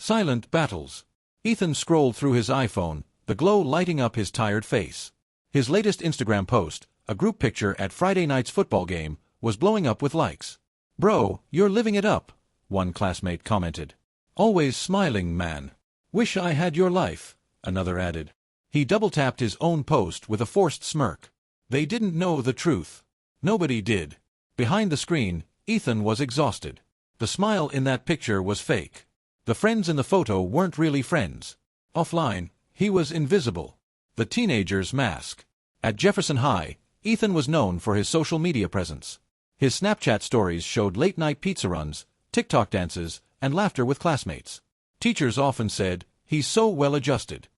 Silent battles. Ethan scrolled through his iPhone, the glow lighting up his tired face. His latest Instagram post, a group picture at Friday night's football game, was blowing up with likes. "Bro, you're living it up," one classmate commented. "Always smiling, man. Wish I had your life," another added. He double-tapped his own post with a forced smirk. They didn't know the truth. Nobody did. Behind the screen, Ethan was exhausted. The smile in that picture was fake. The friends in the photo weren't really friends. Offline, he was invisible. The teenager's mask. At Jefferson High, Ethan was known for his social media presence. His Snapchat stories showed late-night pizza runs, TikTok dances, and laughter with classmates. Teachers often said, "He's so well-adjusted."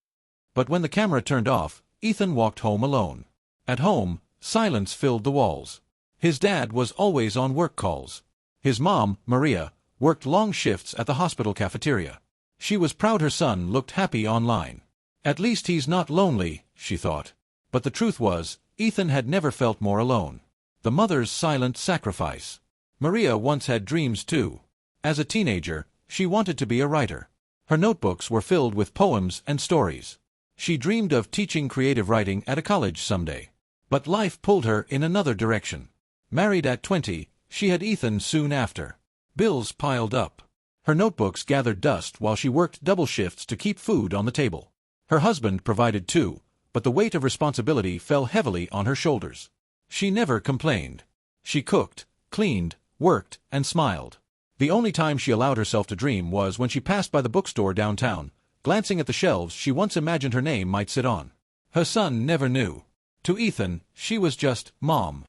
But when the camera turned off, Ethan walked home alone. At home, silence filled the walls. His dad was always on work calls. His mom, Maria, worked long shifts at the hospital cafeteria. She was proud her son looked happy online. At least he's not lonely, she thought. But the truth was, Ethan had never felt more alone. The mother's silent sacrifice. Maria once had dreams too. As a teenager, she wanted to be a writer. Her notebooks were filled with poems and stories. She dreamed of teaching creative writing at a college someday. But life pulled her in another direction. Married at 20, she had Ethan soon after. Bills piled up. Her notebooks gathered dust while she worked double shifts to keep food on the table. Her husband provided too, but the weight of responsibility fell heavily on her shoulders. She never complained. She cooked, cleaned, worked, and smiled. The only time she allowed herself to dream was when she passed by the bookstore downtown, glancing at the shelves she once imagined her name might sit on. Her son never knew. To Ethan, she was just Mom.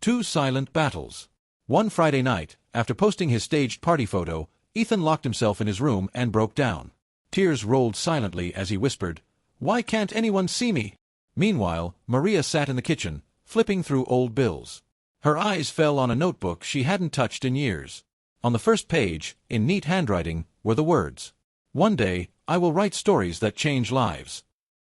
2 silent battles. One Friday night, after posting his staged party photo, Ethan locked himself in his room and broke down. Tears rolled silently as he whispered, "Why can't anyone see me?" Meanwhile, Maria sat in the kitchen, flipping through old bills. Her eyes fell on a notebook she hadn't touched in years. On the first page, in neat handwriting, were the words, "One day, I will write stories that change lives."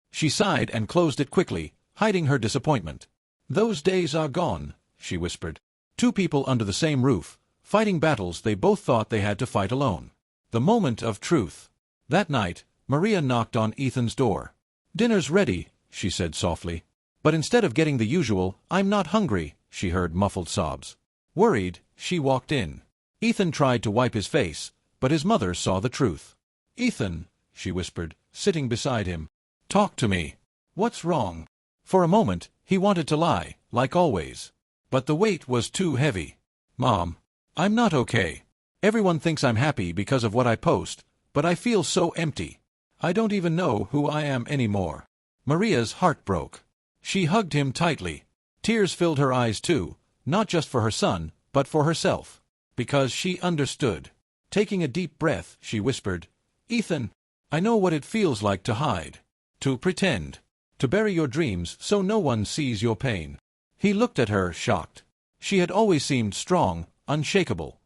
She sighed and closed it quickly, hiding her disappointment. "Those days are gone," she whispered. 2 people under the same roof, fighting battles they both thought they had to fight alone. The moment of truth. That night, Maria knocked on Ethan's door. "Dinner's ready," she said softly. But instead of getting the usual, "I'm not hungry," she heard muffled sobs. Worried, she walked in. Ethan tried to wipe his face, but his mother saw the truth. "Ethan," she whispered, sitting beside him. "Talk to me. What's wrong?" For a moment, he wanted to lie, like always. But the weight was too heavy. "Mom, I'm not okay. Everyone thinks I'm happy because of what I post, but I feel so empty. I don't even know who I am anymore." Maria's heart broke. She hugged him tightly. Tears filled her eyes too, not just for her son, but for herself. Because she understood. Taking a deep breath, she whispered, "Ethan, I know what it feels like to hide. To pretend. To bury your dreams so no one sees your pain." He looked at her, shocked. She had always seemed strong, unshakable.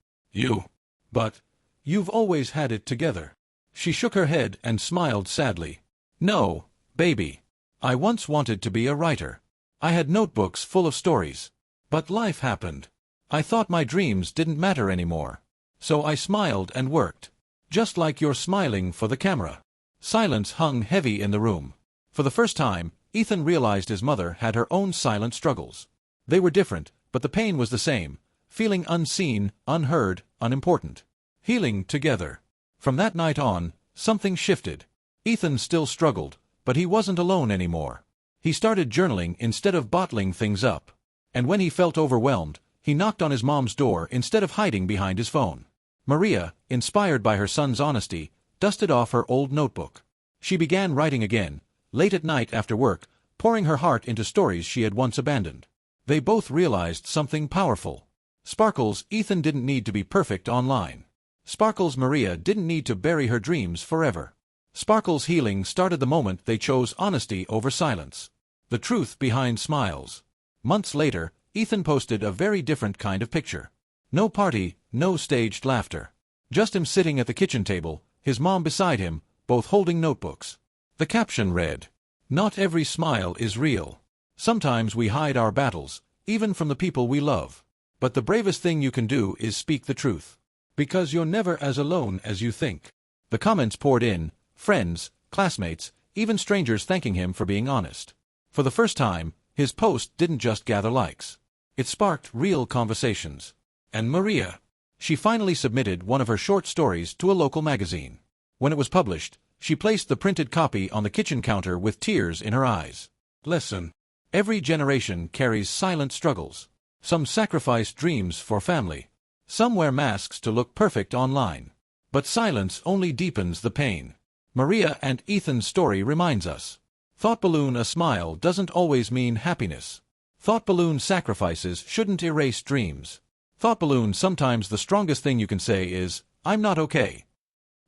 But you've always had it together." She shook her head and smiled sadly. "No, baby. I once wanted to be a writer. I had notebooks full of stories. But life happened. I thought my dreams didn't matter anymore. So I smiled and worked. Just like you're smiling for the camera." Silence hung heavy in the room. For the first time, Ethan realized his mother had her own silent struggles. They were different, but the pain was the same, feeling unseen, unheard, unimportant. Healing together. From that night on, something shifted. Ethan still struggled, but he wasn't alone anymore. He started journaling instead of bottling things up. And when he felt overwhelmed, he knocked on his mom's door instead of hiding behind his phone. Maria, inspired by her son's honesty, dusted off her old notebook. She began writing again, late at night after work, pouring her heart into stories she had once abandoned. They both realized something powerful. Sparkles Ethan didn't need to be perfect online. Sparkles Maria didn't need to bury her dreams forever. Sparkles' healing started the moment they chose honesty over silence. The truth behind smiles. Months later, Ethan posted a very different kind of picture. No party, no staged laughter. Just him sitting at the kitchen table, his mom beside him, both holding notebooks. The caption read, "Not every smile is real. Sometimes we hide our battles, even from the people we love. But the bravest thing you can do is speak the truth. Because you're never as alone as you think." The comments poured in, friends, classmates, even strangers thanking him for being honest. For the first time, his post didn't just gather likes. It sparked real conversations. And Maria. She finally submitted one of her short stories to a local magazine. When it was published, she placed the printed copy on the kitchen counter with tears in her eyes. Lesson. Every generation carries silent struggles. Some sacrifice dreams for family. Some wear masks to look perfect online. But silence only deepens the pain. Maria and Ethan's story reminds us. Thought balloon a smile doesn't always mean happiness. Thought balloon sacrifices shouldn't erase dreams. Thought balloon sometimes the strongest thing you can say is, I'm not okay.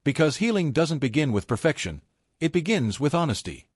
Because healing doesn't begin with perfection, it begins with honesty.